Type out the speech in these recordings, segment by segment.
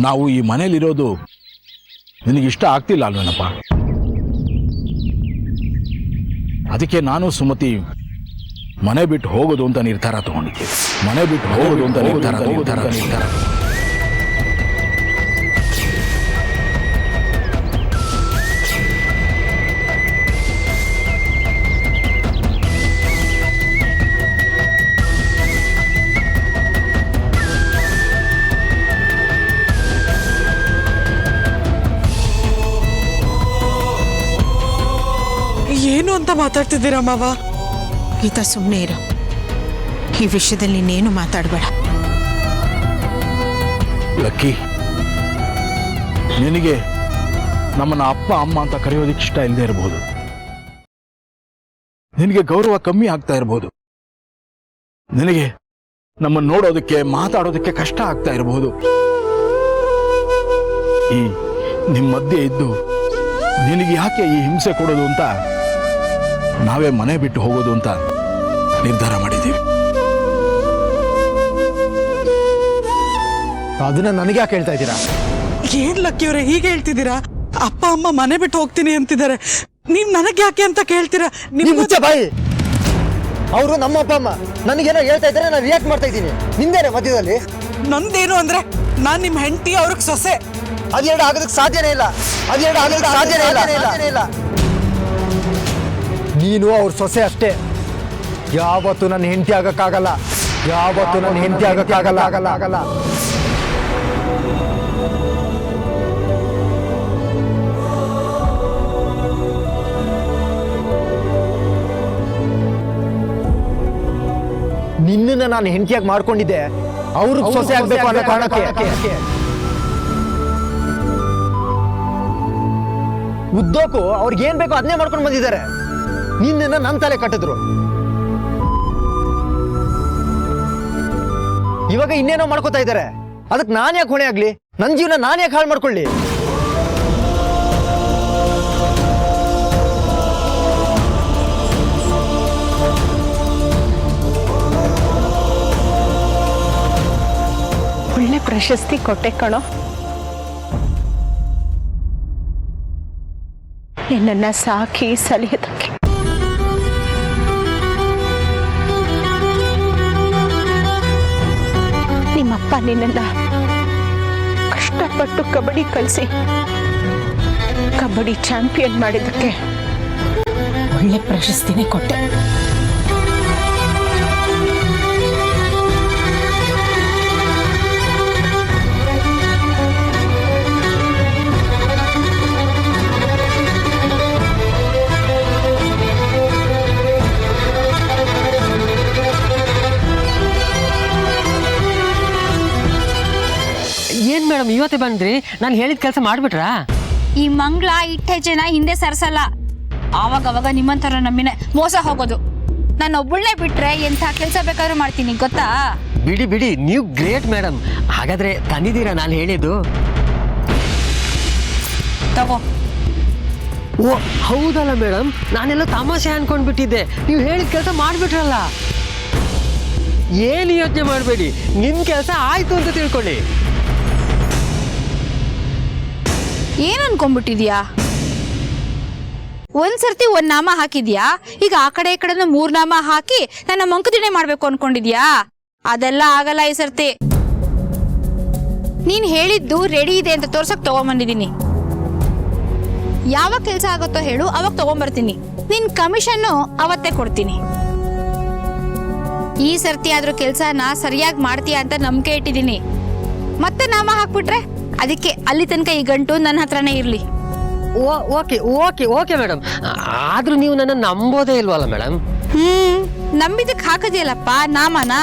ನಾವು ಈ ಮನೇಲಿರೋದು ನಿನಗಿಷ್ಟ ಆಗ್ತಿಲ್ಲ ಅಲ್ವೇನಪ್ಪ? ಅದಕ್ಕೆ ನಾನು ಸುಮತಿ ಮನೆ ಬಿಟ್ಟು ಹೋಗೋದು ಅಂತ ನಿರ್ಧಾರ ತಗೊಂಡಿದ್ದೆ. ಮನೆ ಬಿಟ್ಟು ಹೋಗೋದು ಅಂತ ನಿರ್ಧಾರ. ಏನು ಅಂತ ಮಾತಾಡ್ತಿದ್ದೀರಾ ಮಾವ? ಗೀತಾ, ಸುಮ್ಮನೆ ಇರು. ಈ ವಿಷಯದಲ್ಲಿ ನೀನೇನು ಮಾತಾಡಬೇಡ. ಲಕ್ಕಿ, ನಿನಗೆ ನಮ್ಮನ್ನ ಅಪ್ಪ ಅಮ್ಮ ಅಂತ ಕರೆಯೋದಕ್ಕೆ ಇಷ್ಟ ಇಲ್ಲದೆ ಇರಬಹುದು. ನಿನಗೆ ಗೌರವ ಕಮ್ಮಿ ಆಗ್ತಾ ಇರಬಹುದು. ನಿನಗೆ ನಮ್ಮನ್ನು ನೋಡೋದಕ್ಕೆ ಮಾತಾಡೋದಕ್ಕೆ ಕಷ್ಟ ಆಗ್ತಾ ಇರಬಹುದು. ಈ ನಿಮ್ಮ ಮಧ್ಯೆ ಇದ್ದು ನಿನಗೆ ಯಾಕೆ ಈ ಹಿಂಸೆ ಕೊಡೋದು ಅಂತ ನಾವೇ ಮನೆ ಬಿಟ್ಟು ಹೋಗೋದು ಅಂತ ನಿರ್ಧಾರ ಮಾಡಿದ್ದೀವಿ. ಅದನ್ನ ನನಗೆ ಯಾಕೆ ಹೇಳ್ತಾ ಇದ್ದೀರಾ? ಏನ್ ಲಕ್ಕಿಯವರೇ ಹೀಗೆ ಹೇಳ್ತಿದ್ದೀರಾ? ಅಪ್ಪ ಅಮ್ಮ ಮನೆ ಬಿಟ್ಟು ಹೋಗ್ತೀನಿ ಅಂತಿದ್ದಾರೆ. ನೀವ್ ನನಗೆ ಯಾಕೆ ಅಂತ ಕೇಳ್ತೀರಾ? ಮುಚ್ಚ ಬಾಯಿ. ಅವರು ನಮ್ಮ ಅಪ್ಪ ಅಮ್ಮ ನನಗೇನೋ ಹೇಳ್ತಾ ಇದ್ದಾರೆ, ನಾನು ರಿಯಾಕ್ಟ್ ಮಾಡ್ತಾ ಇದ್ದೀನಿ. ನಿಂದೇನೆ ಮಧ್ಯದಲ್ಲಿ? ನಂದೇನು ಅಂದ್ರೆ ನಾನ್ ನಿಮ್ ಹೆಂಡತಿ, ಅವ್ರಿಗೆ ಸೊಸೆ. ಅದೆರಡು ಆಗೋದಕ್ಕೆ ಸಾಧ್ಯನೇ ಇಲ್ಲ. ನೀನು ಅವ್ರ ಸೊಸೆ ಅಷ್ಟೇ. ಯಾವತ್ತು ನನ್ನ ಹೆಂಡತಿ ಆಗಕ್ಕಾಗಲ್ಲ. ನಿನ್ನನ್ನ ನಾನು ಹೆಂಡತಿಯಾಗಿ ಮಾಡ್ಕೊಂಡಿದ್ದೆ ಅವ್ರಿಗೆ ಸೊಸೆ ಆಗ್ಬೇಕು ಅನ್ನೋ ಕಾರಣಕ್ಕೆ. ಉದ್ದೋಕು ಅವ್ರಿಗೆ ಏನ್ ಬೇಕೋ ಅದನ್ನೇ ಮಾಡ್ಕೊಂಡು ಬಂದಿದ್ದಾರೆ. ನಿನ್ನ ನನ್ನ ತಲೆ ಕಟ್ಟಿದ್ರು. ಇವಾಗ ಇನ್ನೇನೋ ಮಾಡ್ಕೋತಾ ಇದ್ದಾರೆ. ಅದಕ್ಕೆ ನಾನು ಯಾಕೆ ಹೊಣೆ ಆಗ್ಲಿ? ನನ್ನ ಜೀವನ ನಾನು ಯಾಕೆ ಹಾಳು ಮಾಡ್ಕೊಳ್ಳಿ? ಒಳ್ಳೆ ಪ್ರಶಸ್ತಿ ಕೊಟ್ಟೆ ಕಣೋ. ನಿನ್ನನ್ನ ಸಾಕಿ ಸಲಿಯೋದಕ್ಕೆ. ನಿಮ್ಮಪ್ಪ ನಿನ್ನನ್ನ ಕಷ್ಟಪಟ್ಟು ಕಬಡ್ಡಿ ಕಲಿಸಿ ಕಬಡ್ಡಿ ಚಾಂಪಿಯನ್ ಮಾಡಿದ್ದಕ್ಕೆ ಒಳ್ಳೆ ಪ್ರಶಸ್ತಿನೇ ಕೊಟ್ಟೆ. ಏನ್ ಮೇಡಮ್ ಇವತ್ತೇ ಬಂದ್ರಿ? ನಾನು ಹೇಳಿದ ಕೆಲಸ ಮಾಡ್ಬಿಟ್ರಾ? ಈ ಮಂಗಳ ಇಟ್ಟೆಜೆನ ಹಿಂದೆ ಸರಿಸಲ್ಲ. ಆವಾಗ ನಿಮ್ಮಂತರ ನಮ್ಮಿನ ಮೋಸ ಹೋಗೋದು. ನಾನು ಒಬ್ಬಳನ್ನೇ ಬಿಟ್ರೆ ಎಂಥ ಕೆಲಸ ಬೇಕಾದ್ರೂ ಮಾಡ್ತೀನಿ, ಗೊತ್ತಾ? ಬಿಡಿ ನೀವು ಗ್ರೇಟ್ ಮೇಡಮ್. ಹಾಗಾದ್ರೆ ತಂದಿದ್ದೀರಾ ನಾನು ಹೇಳಿದ್ದು? ತಗೋ. ಓ ಹೌದಲ್ಲ ಮೇಡಮ್, ನಾನೆಲ್ಲ ತಮಾಷೆ ಅನ್ಕೊಂಡ್ಬಿಟ್ಟಿದ್ದೆ. ನೀವು ಹೇಳಿದ ಕೆಲಸ ಮಾಡ್ಬಿಟ್ರಲ್ಲ. ಏನು ಯೋಚನೆ ಮಾಡಬೇಡಿ, ನಿಮ್ ಕೆಲಸ ಆಯ್ತು ಅಂತ ತಿಳ್ಕೊಳ್ಳಿ. ಏನ್ ಅನ್ಕೊಂಡ್ಬಿಟ್ಟಿದ್ಯಾ? ಒಂದ್ಸರ್ತಿ ಒಂದ್ ನಾಮ ಹಾಕಿದ್ಯಾ, ಈಗ ಆ ಕಡೆ ಈ ಕಡೆ 3 ನಾಮ ಹಾಕಿ ನನ್ನ ಮಂಕುದಿಣೆ ಮಾಡ್ಬೇಕು ಅನ್ಕೊಂಡಿದ್ಯಾ? ಅದೆಲ್ಲ ಆಗಲ್ಲ ಈ ಸರ್ತಿ. ನೀನ್ ಹೇಳಿದ್ದು ರೆಡಿ ಇದೆ ಅಂತ ತೋರ್ಸಕ್ ತಗೊಂಬಂದಿದೀನಿ. ಯಾವಾಗ ಕೆಲ್ಸ ಆಗುತ್ತೋ ಹೇಳು, ಅವಾಗ ತಗೊಂಬರ್ತೀನಿ. ನಿನ್ ಕಮಿಷನ್ನು ಅವತ್ತೇ ಕೊಡ್ತೀನಿ. ಈ ಸರ್ತಿ ಆದ್ರೂ ಕೆಲ್ಸನ ಸರಿಯಾಗಿ ಮಾಡ್ತೀಯ ಅಂತ ನಂಬಿಕೆ ಇಟ್ಟಿದ್ದೀನಿ. ಮತ್ತೆ ನಾಮ ಹಾಕ್ಬಿಟ್ರೆ ಅದಕ್ಕೆ ಅಲ್ಲಿ ತನಕ ಈ ಗಂಟು ನನ್ನ ಹತ್ರನೇ ಇರ್ಲಿ. Okay madam. ಆದ್ರೂ ನೀವು ನನ್ನ ನಂಬೋದೇ ಇಲ್ವಲ್ಲ ಮೇಡಮ್? ನಂಬಿದಕ್ ಹಾಕದಿಯಲ್ಲಪ್ಪ ನಾಮನ.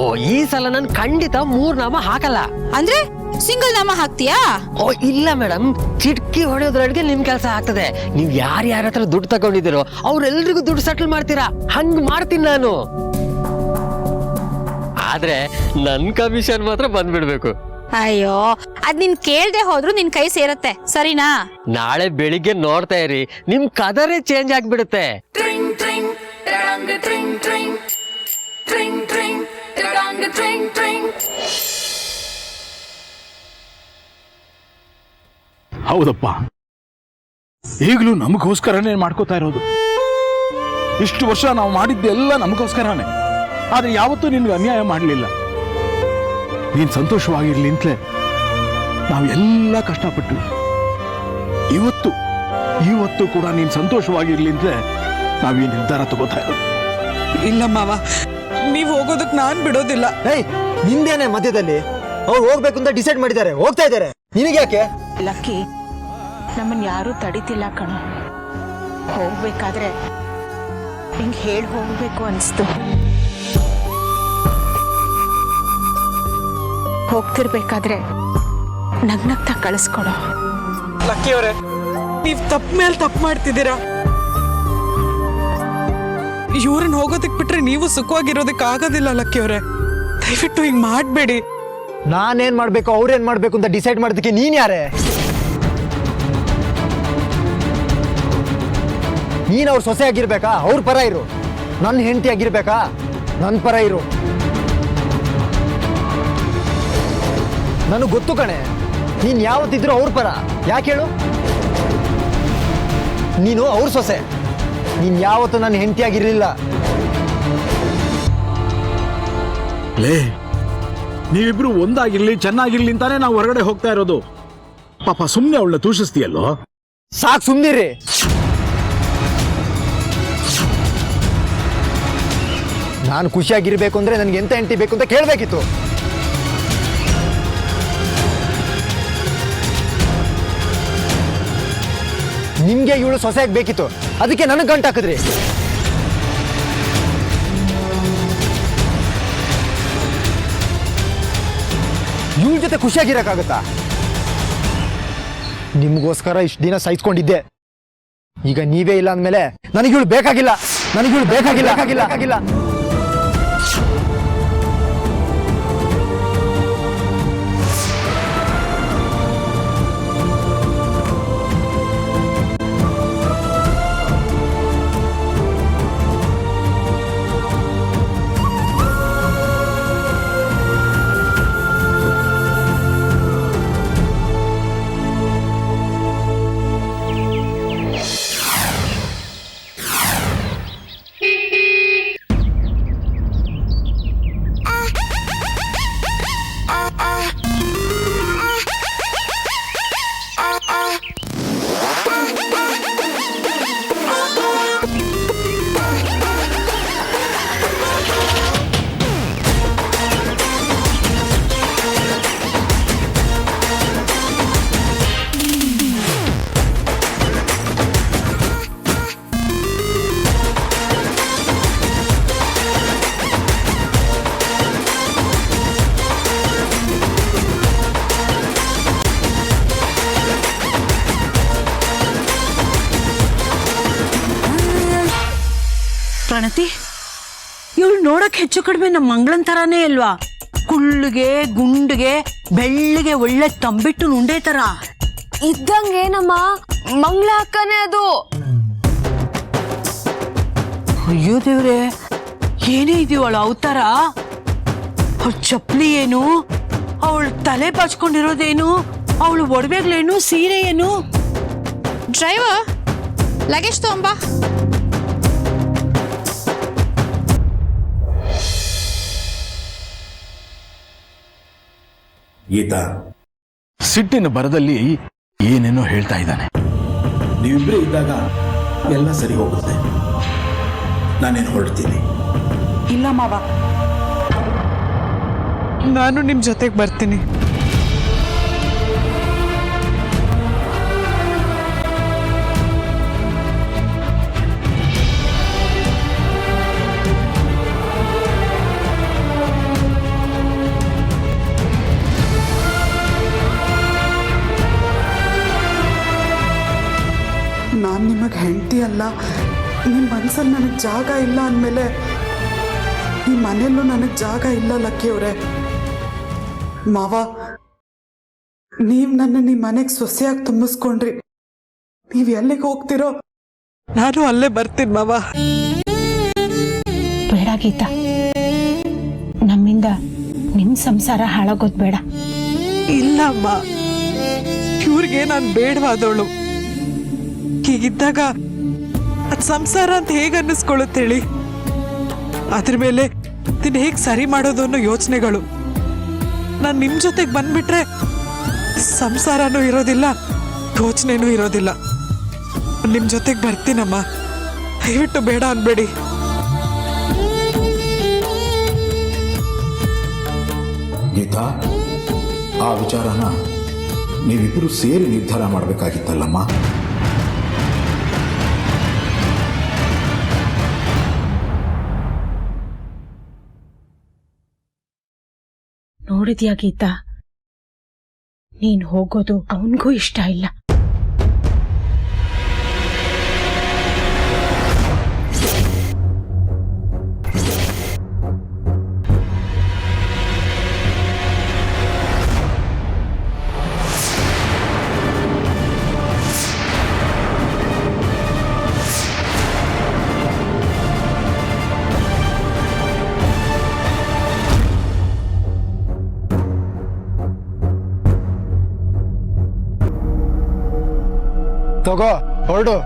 ಓ ಈ ಸಲ ನಾನು ಖಂಡಿತ 3 ನಾಮ ಹಾಕಲ್ಲ. ಅಂದ್ರೆ ಸಿಂಗಲ್ ನಾಮ ಹಾಕ್ತೀಯಾ? ಓ ಇಲ್ಲ ಮೇಡಮ್, ಚಿಟ್ಕಿ ಹೊಡೆಯೋದ್ರೊಳಗೆ ನಿಮ್ ಕೆಲಸ ಆಗ್ತದೆ. ನೀವ್ ಯಾರ್ಯಾರ ಹತ್ರ ದುಡ್ಡು ತಗೊಂಡಿದ್ದೀರೋ ಅವ್ರೆಲ್ರಿಗೂ ದುಡ್ಡು ಸೆಟಲ್ ಮಾಡ್ತೀರಾ. ಹಂಗ್ ಮಾಡ್ತೀನಿ ನಾನು. ಆದ್ರೆ ನನ್ ಕಮಿಷನ್ ಮಾತ್ರ ಬಂದ್ಬಿಡ್ಬೇಕು. ಅಯ್ಯೋ, ಅದ್ ನಿನ್ ಕೇಳ್ದೆ ಹೋದ್ರು ನಿನ್ ಕೈ ಸೇರತ್ತೆ, ಸರಿನಾ? ನಾಳೆ ಬೆಳಿಗ್ಗೆ ನೋಡ್ತಾ ಇರಿ, ನಿಮ್ ಕದರೇ ಚೇಂಜ್ ಆಗ್ಬಿಡುತ್ತೆ. ಹೌದಪ್ಪ, ಈಗಲೂ ನಮಗೋಸ್ಕರನೇ ಮಾಡ್ಕೋತಾ ಇರೋದು. ಇಷ್ಟು ವರ್ಷ ನಾವು ಮಾಡಿದ್ದೆಲ್ಲ ನಮಗೋಸ್ಕರನೇ. ಆದ್ರೆ ಯಾವತ್ತೂ ನಿನ್ಗೆ ಅನ್ಯಾಯ ಮಾಡಲಿಲ್ಲ. ನೀನ್ ಸಂತೋಷವಾಗಿರ್ಲಿ ಅಂತಲೇ ನಾವೆಲ್ಲ ಕಷ್ಟಪಟ್ಟು ಇವತ್ತು ಕೂಡ ನೀನ್ ಸಂತೋಷವಾಗಿರ್ಲಿ ಅಂತಲೇ ನಾವ್ ಈ ನಿರ್ಧಾರ ತಗೋತಾ ಇರೋದು. ಇಲ್ಲ ಮಾವ, ನೀವ್ ಹೋಗೋದಕ್ ನಾನ್ ಬಿಡೋದಿಲ್ಲ. ಏಯ್, ನಿಂದೇನೆ ಮಧ್ಯದಲ್ಲಿ? ಅವ್ರು ಹೋಗ್ಬೇಕು ಅಂತ ಡಿಸೈಡ್ ಮಾಡಿದ್ದಾರೆ, ಹೋಗ್ತಾ ಇದ್ದಾರೆ. ನಿನಗೆ ಯಾಕೆ? ಲಕ್ಕಿ, ನಮ್ಮನ್ನ ಯಾರೂ ತಡಿತಿಲ್ಲ ಕಣೋ. ಹೋಗ್ಬೇಕಾದ್ರೆ ಹಿಂಗ್ ಹೇಳಿ ಹೋಗ್ಬೇಕು ಅನ್ಸ್ತು. ಹೋಗ್ತಿರ್ಬೇಕಾದ್ರೆ ನಗ್ನಗ್ತಾ ಕಳಿಸ್ಕೊಡೋ. ಲಕ್ಕಿ ಅವರೇ, ನೀವ್ ತಪ್ಪ ಮೇಲೆ ತಪ್ಪು ಮಾಡ್ತಿದ್ದೀರಾ. ಇವ್ರನ್ನ ಹೋಗೋದಕ್ ಬಿಟ್ರೆ ನೀವು ಸುಖವಾಗಿರೋದಕ್ ಆಗೋದಿಲ್ಲ ಲಕ್ಕಿ ಅವರೇ. ದಯವಿಟ್ಟು ಹಿಂಗ್ ಮಾಡ್ಬೇಡಿ. ನಾನೇನ್ ಮಾಡ್ಬೇಕು, ಅವ್ರೇನ್ ಮಾಡ್ಬೇಕು ಅಂತ ಡಿಸೈಡ್ ಮಾಡೋದಕ್ಕೆ ನೀನ್ ಯಾರೇ? ನೀನ್ ಅವ್ರ ಸೊಸೆ ಆಗಿರ್ಬೇಕಾ? ಅವ್ರ ಪರ ಇರು. ನನ್ನ ಹೆಂಡತಿ ಆಗಿರ್ಬೇಕಾ? ನನ್ನ ಪರ ಇರು. ನನಗೆ ಗೊತ್ತು ಕಣೆ, ನೀನ್ ಯಾವತ್ತಿದ್ರು ಅವ್ರ ಪರ. ಯಾಕೆ ಹೇಳು? ನೀನು ಅವ್ರ ಸೊಸೆ, ನೀನ್ ಯಾವತ್ತು ನನ್ನ ಹೆಂಡತಿ ಆಗಿರ್ಲಿಲ್ಲ. ಲೇ, ನೀವಿಬ್ರು ಒಂದಾಗಿರ್ಲಿ, ಚೆನ್ನಾಗಿರ್ಲಿ ಅಂತಾನೆ ನಾವು ಹೊರಗಡೆ ಹೋಗ್ತಾ ಇರೋದು. ಪಾಪ ಸುಮ್ಮನೆ ಅವಳನ್ನ ತೂಷಿಸ್ತೀಯಲ್ಲೋ. ಸಾಕು, ಸುಮ್ನಿರಿ. ನಾನು ಖುಷಿಯಾಗಿರ್ಬೇಕು ಅಂದ್ರೆ ನನ್ಗೆ ಎಂತ ಹೆಂಡತಿ ಬೇಕು ಅಂತ ಕೇಳಬೇಕಿತ್ತು. ನಿಮ್ಗೆ ಇವಳು ಸೊಸೆಯಾಗಿ ಬೇಕಿತ್ತು, ಅದಕ್ಕೆ ನನಗೆ ಗಂಟು ಹಾಕಿದ್ರಿ. ಇವಳ ಜೊತೆ ಖುಷಿಯಾಗಿರಕ್ಕಾಗತ್ತಾ? ನಿಮ್ಗೋಸ್ಕರ ಇಷ್ಟು ದಿನ ಸಹಿಸ್ಕೊಂಡಿದ್ದೆ. ಈಗ ನೀವೇ ಇಲ್ಲ ಅಂದ್ಮೇಲೆ ನನಗಿವಳು ಬೇಕಾಗಿಲ್ಲ. ಬೇಕಾಗಿಲ್ಲ. ಪ್ರಣತಿ, ಇವಳು ನೋಡಕ್ ಹೆಚ್ಚು ಕಡಿಮೆ ನಮ್ಮ ಮಂಗಳನ್ ತರಾನೇ ಅಲ್ವಾ? ಕುಳ್ಳಿಗೆ ಗುಂಡಿಗೆ ಬೆಳ್ಳಿಗೆ ಒಳ್ಳೆ ತಂಬಿಟ್ಟು ಉಂಡೆ ತರ ಇದ್ದಂಗೆ ನಮ್ಮ ಮಂಗಳ ಅಕ್ಕನೇ ಅದು. ಅಯ್ಯೋ ದೇವ್ರೆ, ಏನೇ ಇದೀವಳ ಅವತಾರ? ಅವಳ ಚಪ್ಪಲಿ ಏನು, ಅವಳ ತಲೆ ಬಾಚ್ಕೊಂಡಿರೋದೇನು, ಅವಳು ಒಡವೆಗಳೇನು, ಸೀರೆ ಏನು? ಡ್ರೈವರ್, ಲಗೇಜ್ ತಗೊಂಬಾ. ಈತ ಸಿಟ್ಟಿನ ಬರದಲ್ಲಿ ಏನೇನೋ ಹೇಳ್ತಾ ಇದ್ದಾನೆ. ನೀವಿಬ್ಬರೇ ಇದ್ದಾಗ ಎಲ್ಲ ಸರಿ ಹೋಗುತ್ತೆ. ನಾನೇನು ಹೊರಡ್ತೀನಿ. ಇಲ್ಲ ಮಾವ, ನಾನು ನಿಮ್ ಜೊತೆಗೆ ಬರ್ತೀನಿ. ನಾನು ನಿಮಗೆ ಹೆಂಡತಿ ಅಲ್ಲ. ನಿಮ್ಮ ಮನಸ್ಸಲ್ಲಿ ನನಗೆ ಜಾಗ ಇಲ್ಲ ಅಂದಮೇಲೆ ಈ ಮನೆಯಲ್ಲೂ ನನಗೆ ಜಾಗ ಇಲ್ಲ ಲಕ್ಕಿ ಅವರೇ. ಮಾವ, ನೀವು ನನ್ನ ನಿಮ್ಮ ಮನೆಗೆ ಸೊಸೆಯಾಗಿ ತುಂಬಿಸ್ಕೊಂಡ್ರಿ. ನೀವು ಎಲ್ಲಿಗೆ ಹೋಗ್ತಿರೋ ನಾನು ಅಲ್ಲೇ ಬರ್ತೀನಿ ಮಾವ. ಬೇಡ ಗೀತಾ, ನಮ್ಮಿಂದ ನಿಮ್ ಸಂಸಾರ ಹಾಳಾಗೋದ್ ಬೇಡ. ಇಲ್ಲ ಅಮ್ಮ, ಇವ್ರಿಗೆ ನಾನು ಬೇಡವಾದವಳು. ಹೀಗಿದ್ದಾಗ ಅದು ಸಂಸಾರ ಅಂತ ಹೇಗೆ ಅನ್ನಿಸ್ಕೊಳ್ಳುತ್ತೇಳಿ? ಅದ್ರ ಮೇಲೆ ಇದನ್ನ ಹೇಗೆ ಸರಿ ಮಾಡೋದು ಅನ್ನೋ ಯೋಚನೆಗಳು. ನಾನು ನಿಮ್ಮ ಜೊತೆಗೆ ಬಂದ್ಬಿಟ್ರೆ ಸಂಸಾರನೂ ಇರೋದಿಲ್ಲ, ಯೋಚನೆನೂ ಇರೋದಿಲ್ಲ. ನಿಮ್ಮ ಜೊತೆಗೆ ಬರ್ತೀನಮ್ಮ, ದಯವಿಟ್ಟು ಬೇಡ ಅನ್ಬೇಡಿ. ಗೀತಾ, ಆ ವಿಚಾರನ ನೀವಿಬ್ಬರು ಸೇರಿ ನಿರ್ಧಾರ ಮಾಡಬೇಕಾಗಿತ್ತಲ್ಲಮ್ಮ. ನೋಡಿದ್ಯಾ ಗೀತಾ, ನೀನ್ ಹೋಗೋದು ಅವನಿಗೂ ಇಷ್ಟ ಇಲ್ಲ. ತಗೋ ಹೊರಡು.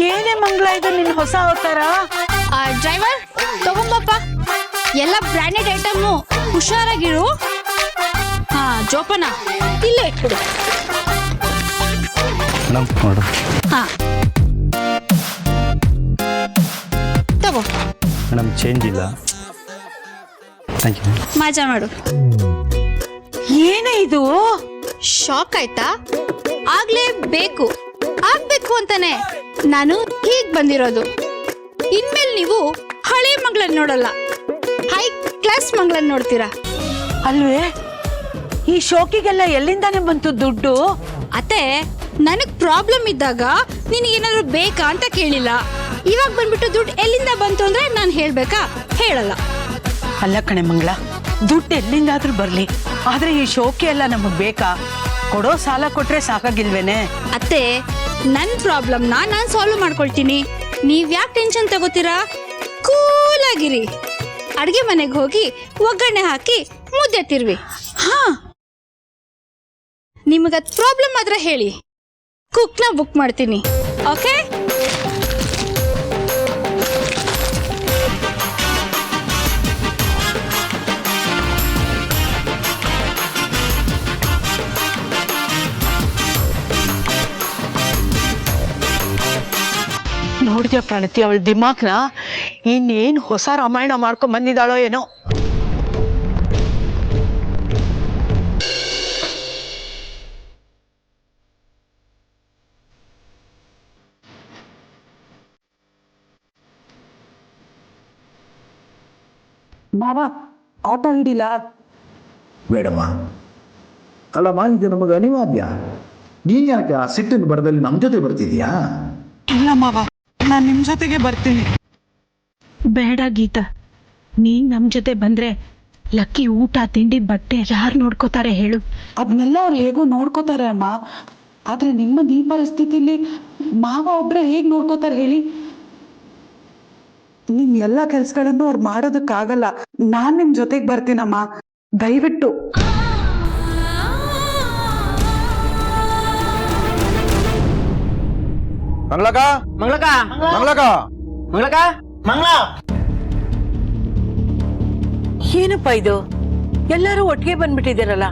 ಏನೇ ಮಂಗಳ ಇದು ನಿನ್ ಹೊಸ ಅವತಾರ? ಡ್ರೈವರ್ ತಗೊಂಬಪ್ಪ, ಎಲ್ಲ ಬ್ರ್ಯಾಂಡೆಡ್ ಐಟಮು, ಹುಷಾರಾಗಿರು. ಹಾ ಜೋಪನ ಇಲ್ಲೇ ಇಟ್ಬಿಡು. ಹಾ ತಗೋ. ಮೇಡಮ್ ಚೇಂಜ್ ಇಲ್ಲ. Thank you. ಮಜಾ ಮಾಡು. ಏನೇ ಇದು? ಶಾಕ್ ಆಯ್ತಾ? ಆಗ್ಲೇಬೇಕು, ಆಗ್ಬೇಕು ಅಂತಾನೆ ನಾನು ಹೀಗ್ ಬಂದಿರೋದು. ಇನ್ಮೇಲೆ ನೀವು ಹಳೆ ಮಂಗಳನ್ನ ನೋಡಲ್ಲ, ಹೈ ಕ್ಲಾಸ್ ಮಂಗಳನ್ನ ನೋಡ್ತೀರಾ ಅಲ್ವೇ? ಈ ಶೋಕಿಗೆಲ್ಲ ಎಲ್ಲಿಂದಾನೆ ಬಂತು ದುಡ್ಡು? ಅತ್ತೆ, ನನಗ್ ಪ್ರಾಬ್ಲಮ್ ಇದ್ದಾಗ ನಿನಗೇನಾದ್ರು ಬೇಕಾ ಅಂತ ಕೇಳಿಲ್ಲ. ಇವಾಗ ಬಂದ್ಬಿಟ್ಟು ದುಡ್ಡು ಎಲ್ಲಿಂದ ಬಂತು ಅಂದ್ರೆ ನಾನು ಹೇಳ್ಬೇಕಾ? ಹೇಳಲ್ಲ. ಅಲ್ಲ ಕಣೆ ಮಂಗಳ, ದುಡ್ಡು ಎಲ್ಲಿಂದಾದ್ರೂ ಬರ್ಲಿ, ಆದ್ರೆ ಈ ಶೋಕಿ ಎಲ್ಲ ನಮಗ್ ಬೇಕಾ? ಕೊಡೋ ಸಾಲ ಕೊಟ್ರೆ ಸಾಕಾಗಿಲ್ವೇನೆ? ಅತ್ತೆ, ನನ್ನ ಪ್ರಾಬ್ಲಮ್ನ ನಾನು ಸಾಲ್ವ್ ಮಾಡ್ಕೊಳ್ತೀನಿ. ನೀವ್ ಯಾಕೆ ಟೆನ್ಷನ್ ತಗೋತೀರಾ? ಕೂಲ್ ಆಗಿರಿ. ಅಡ್ಗೆ ಮನೆಗೆ ಹೋಗಿ ಒಗ್ಗರಣೆ ಹಾಕಿ ಮುದ್ದೆ ತಿರ್ವಿ. ಹಾ, ನಿಮಗದ್ ಪ್ರಾಬ್ಲಮ್ ಆದ್ರೆ ಹೇಳಿ, ಕುಕ್ನ ಬುಕ್ ಮಾಡ್ತೀನಿ. ಓಕೆ? ನೋಡಿದ್ಯಾ ಪ್ರಣತಿ, ಅವಳ ದಿಮಾಕ್ನ ಇನ್ನೇನು ಹೊಸ ರಾಮಾಯಣ ಮಾಡ್ಕೊಂಡ್ ಬಂದಿದ್ದಾಳೋ ಏನೋ. ಮಾವ ಆಟೋ ಹಿಡಿಲ್ಲ. ಬೇಡಮ್ಮ, ಅಲ್ಲಮ್ಮ, ಇದು ನಮಗೆ ಅನಿವಾರ್ಯ. ನೀನ್ ಯಾಕೆ ಆ ಸಿಟ್ಟಿನ ಬರದಲ್ಲಿ ನಮ್ಮ ಜೊತೆ ಬರ್ತಿದ್ಯಾ? ಇಲ್ಲ ಮಾವ, ನಾನು ನಿಮ್ಮ ಜೊತೆಗೆ ಬರ್ತೀನಿ. ಬೇಡ ಗೀತಾ, ನೀನ್ ನಮ್ ಜೊತೆ ಬಂದ್ರೆ ಲಕ್ಕಿ ಊಟ ತಿಂಡಿ ಬಟ್ಟೆ ಯಾರು ನೋಡ್ಕೋತಾರೆ ಹೇಳು? ಅದನ್ನೆಲ್ಲ ಅವ್ರು ಹೇಗೋ ನೋಡ್ಕೋತಾರೆ ಅಮ್ಮ. ಆದ್ರೆ ಈ ಪರಿಸ್ಥಿತಿಲಿ ಮಾವ ಒಬ್ರೆ ಹೇಗ್ ನೋಡ್ಕೋತಾರೆ ಹೇಳಿ? ನಿಮ್ ಎಲ್ಲಾ ಕೆಲ್ಸಗಳನ್ನು ಅವ್ರು ಮಾಡೋದಕ್ಕಾಗಲ್ಲ. ನಾನ್ ನಿಮ್ ಜೊತೆಗ್ ಬರ್ತೀನಮ್ಮ, ದಯವಿಟ್ಟು. ಮಂಗಳಕ ಮಂಗಳಕ ಮಂಗಳಕ ಮಂಗಳಕ ಏನಪ್ಪ ಇದು? ಎಲ್ಲರೂ ಒಟ್ಟಿಗೆ ಬಂದ್ಬಿಟ್ಟಿದ್ದೀರಲ್ಲ.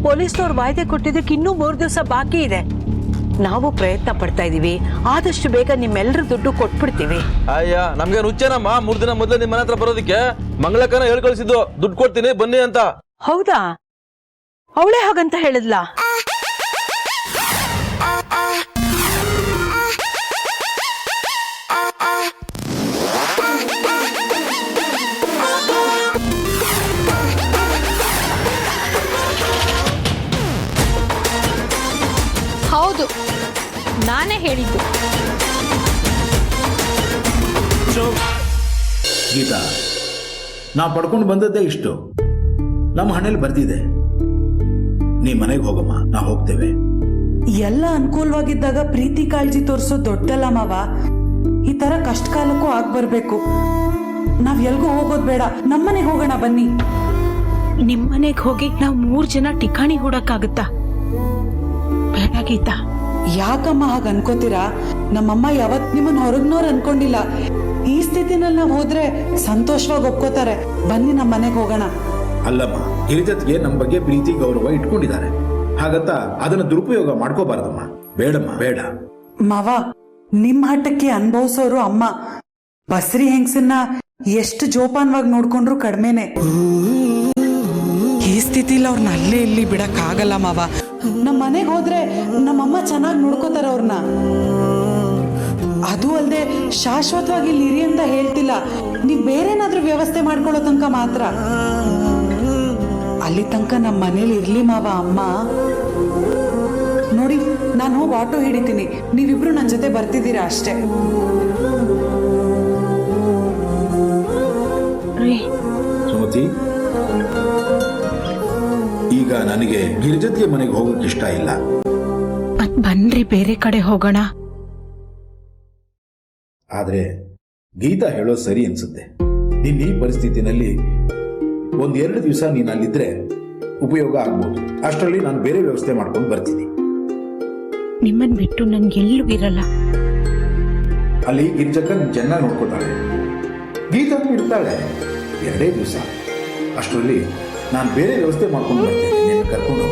ಪೊಲೀಸ್ನವ್ರು ವಾಯ್ದೆ ಕೊಟ್ಟಿದ್ದಕ್ಕೆ ಇನ್ನೂ 3 ದಿವಸ ಬಾಕಿ ಇದೆ. ನಾವು ಪ್ರಯತ್ನ ಪಡ್ತಾ ಇದೀವಿ, ಆದಷ್ಟು ಬೇಗ ನಿಮ್ಮೆಲ್ಲರ ದುಡ್ಡು ಕೊಟ್ಬಿಡ್ತೀವಿ. ಅಯ್ಯ ನಮ್ಗೆ ಹುಚ್ಚೇನಮ್ಮ 3 ದಿನ ಮೊದಲೇ ನಿಮ್ಮ ಮನೆ ಹತ್ರ ಬರೋದಕ್ಕೆ. ಮಂಗಳಕ್ಕನ ಹೇಳ್ ಕಳಿಸಿದ್ದು ದುಡ್ಡು ಕೊಡ್ತೀನಿ ಬನ್ನಿ ಅಂತ. ಹೌದಾ? ಅವಳೇ ಹಾಗಂತ ಹೇಳಿದ್ಲಾ? ಹೌದು, ನಾನೇ ಹೇಳಿದ್ದು. ಗೀತಾ, ನಾವು ಪಡ್ಕೊಂಡು ಬಂದದ್ದೇ ಇಷ್ಟು. ನಮ್ಮ ಹಣೆಯಲ್ಲಿ ಬರ್ದಿದೆ. ನೀ ಮನೆಗೆ ಹೋಗಮ್ಮ, ನಾವು ಹೋಗ್ತೇವೆ. ಎಲ್ಲ ಅನುಕೂಲವಾಗಿದ್ದಾಗ ಪ್ರೀತಿ ಕಾಳಜಿ ತೋರಿಸೋ ದೊಡ್ಡಲ್ಲ ಮಾವ. ಈ ತರ ಕಷ್ಟ ಕಾಲಕ್ಕೂ ಆಗ್ಬರ್ಬೇಕು. ನಾವ್ ಎಲ್ಗೂ ಹೋಗೋದ್ ಬೇಡ, ನಮ್ಮನೆಗೆ ಹೋಗೋಣ ಬನ್ನಿ. ನಿಮ್ಮನೆಗೆ ಹೋಗಿ ನಾವು 3 ಜನ ಠಿಕಾಣಿ ಹೂಡಕ್ಕಾಗುತ್ತಾ? ಬೇಡ ಗೀತಾ. ಯಾಕಮ್ಮ ಹಾಗ ಅನ್ಕೋತೀರಾ? ನಮ್ಮಮ್ಮ ಯಾವತ್ ನಿಮ್ಮನ್ನ ಹೊರಗ್ನೋರ್ ಅನ್ಕೊಂಡಿಲ್ಲ. ಈ ಸ್ಥಿತಿನಲ್ಲಿ ನಾವ್ ಹೋದ್ರೆ ಸಂತೋಷವಾಗಿ ಒಪ್ಕೋತಾರೆ. ಬನ್ನಿ ನಮ್ಮ ಮನೆಗೆ ಹೋಗೋಣ. ಅಲ್ಲಮ್ಮ, ಗಿರಿಜತ್ಗೆ ನಮ್ಮ ಬಗ್ಗೆ ಪ್ರೀತಿ ಗೌರವ ಇಟ್ಕೊಂಡಿದ್ದಾರೆ. ಹಾಗಂತ ಅದನ್ನ ದುರುಪಯೋಗ ಮಾಡ್ಕೋಬಾರ್ದಮ್ಮ. ಬೇಡಮ್ಮ, ಬೇಡ. ಮಾವ, ನಿಮ್ ಹಠಕ್ಕೆ ಅನುಭವಿಸೋರು ಅಮ್ಮ. ಬಸ್ರಿ ಹೆಂಗ್ಸನ್ನ ಎಷ್ಟು ಜೋಪಾನವಾಗಿ ನೋಡ್ಕೊಂಡ್ರು ಕಡಿಮೆನೆ. ಈ ಸ್ಥಿತಿಲಿ ಅವ್ರನ್ನ ಅಲ್ಲೇ ಇಲ್ಲಿ ಬಿಡಕ್ ಆಗಲ್ಲ ಮಾವ. ನಮ್ಮ ಮನೆಗೆ ಹೋದ್ರೆ ನಮ್ಮಮ್ಮ ಚೆನ್ನಾಗಿ ನೋಡ್ಕೋತಾರೆ ಅವ್ರನ್ನ. ಅದು ಅಲ್ಲದೆ ಶಾಶ್ವತವಾಗಿ ಇಲ್ಲಿ ಇರಿ ಅಂತ ಹೇಳ್ತಿಲ್ಲ. ನೀವ್ ಬೇರೆನಾದ್ರೂ ವ್ಯವಸ್ಥೆ ಮಾಡ್ಕೊಳ್ಳೋ ತನಕ ಮಾತ್ರ. ಅಲ್ಲಿ ತನಕ ನಮ್ಮ ಮನೇಲಿ ಇರ್ಲಿ ಮಾವ ಅಮ್ಮ. ನೋಡಿ, ನಾನು ಹೋಗಿ ಆಟೋ ಹಿಡಿತೀನಿ. ನೀವಿಬ್ರು ನನ್ನ ಜೊತೆ ಬರ್ತಿದ್ದೀರಾ ಅಷ್ಟೇ. ಸುಮತಿ, ಈಗ ನನಗೆ ಗಿರಿಜತ್ಗೆ ಮನೆಗೆ ಹೋಗೋಕೆ ಇಷ್ಟ ಇಲ್ಲ. ಬನ್ರಿ ಬೇರೆ ಕಡೆ ಹೋಗೋಣ. ಆದ್ರೆ ಗೀತಾ ಹೇಳೋದು ಸರಿ ಅನ್ಸುತ್ತೆ. ನಿನ್ನ ಈ ಪರಿಸ್ಥಿತಿನಲ್ಲಿ 1-2 ದಿವಸ ನೀನು ಅಲ್ಲಿದ್ರೆ ಉಪಯೋಗ ಆಗ್ಬೋದು. ಅಷ್ಟರಲ್ಲಿ ನಾನು ಬೇರೆ ವ್ಯವಸ್ಥೆ ಮಾಡ್ಕೊಂಡು ಬರ್ತೀನಿ. ನಿಮ್ಮನ್ ಬಿಟ್ಟು ನನ್ಗೆಲ್ಲೂ ಇರಲ್ಲ. ಅಲ್ಲಿ ಗಿರಿಜಕ್ಕ ನಿನ್ ಚೆನ್ನಾಗಿ ನೋಡ್ಕೊತಾಳೆ, ಗೀತಾ ಇರ್ತಾಳೆ. 2 ದಿವಸ ಅಷ್ಟರಲ್ಲಿ ನಾನು ಬೇರೆ ವ್ಯವಸ್ಥೆ ಮಾಡ್ಕೊಂಡು ಬರ್ತೇನೆ. ನಿನ್ನ ಕರ್ಕೊಂಡು